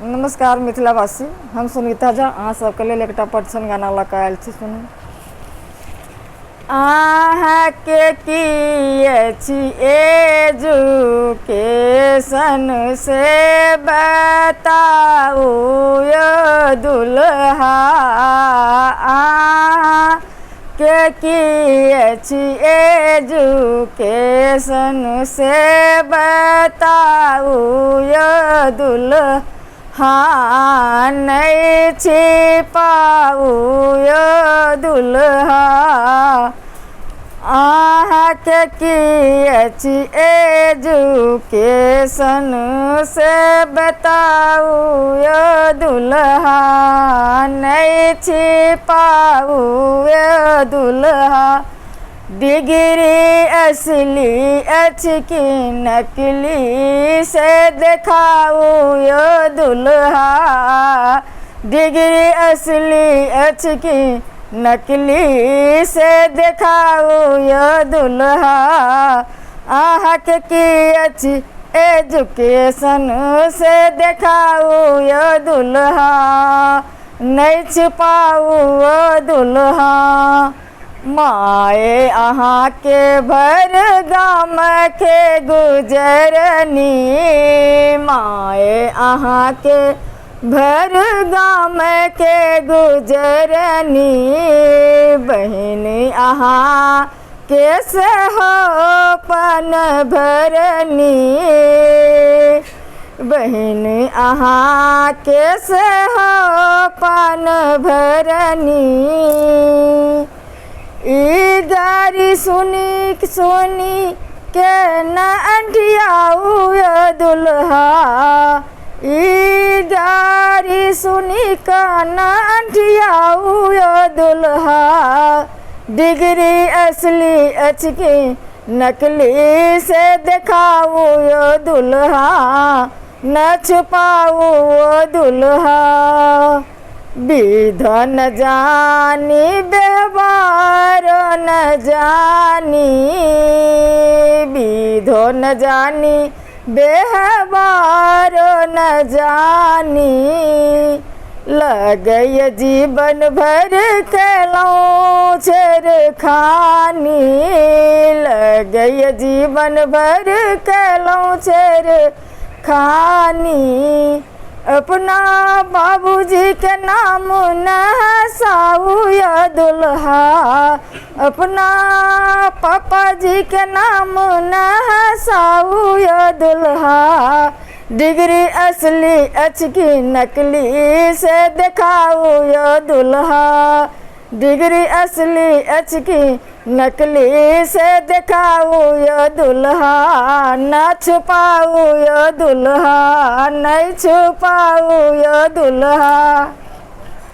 नमस्कार मिथिलावासी, हम सुनीता झा अहाँ सबके लेल एकटा पटसन गाना लऽ कऽ आयल छी। सुनू। अहाँके की अछि एजुकेशन से बताऊ यौ दुल्हा, अहाँके की अछि एजुकेशन से बताऊ यौ दुल्हा, नहीं छिपाऊ यौ दुल्हा, अहाँके की अछि एजुकेशन से बताऊ यौ दुल्हा, नहीं छिपाऊ यौ दुल्हा, डिग्री असली अछि कि नकली से देखाऊ यौ दुल्हा, डिग्री असली अछि कि नकली से देखाऊ यौ दुल्हा, अहाँके की अछि एजुकेशन से देखाऊ यौ दुल्हा, नहीं छिपाऊ यौ दुल्हा, माए अहाँके भर गाम के गुजरनी, माए अहाँके भर गाम के गुजरनी, बहिन अहाँ कैसे हो पन भरनी, बहिन अहाँ कैसे हो पन भरनी, ई गारी सुनी के न अंधियाऊ यौ दुल्हा, ई गारी सुनी के न अंधियाऊ यौ दुल्हा, डिग्री असली अछि कि नकली से देखाऊ यौ दुल्हा, न छुपाऊ यौ दुल्हा, विध न जानी व्यवहार न जानी, विध न जानी व्यवहार न जानी, लगय जीवन भर केलौं छेड़खानी, लगय जीवन भर केलौं छेड़खानी, अपना बाबूजी के नाम न हँसाऊ यौ दुल्हा, अपना पापाजी के नाम न हँसाऊ यौ दुल्हा, डिग्री असली अछि कि नकली से देखाऊ यौ दुल्हा, डिग्री असली अछि कि नकली से देखाऊ यौ दुल्हा, न छुपाऊ यौ दुल्हा, नहीं छुपाऊ यौ दुल्हा।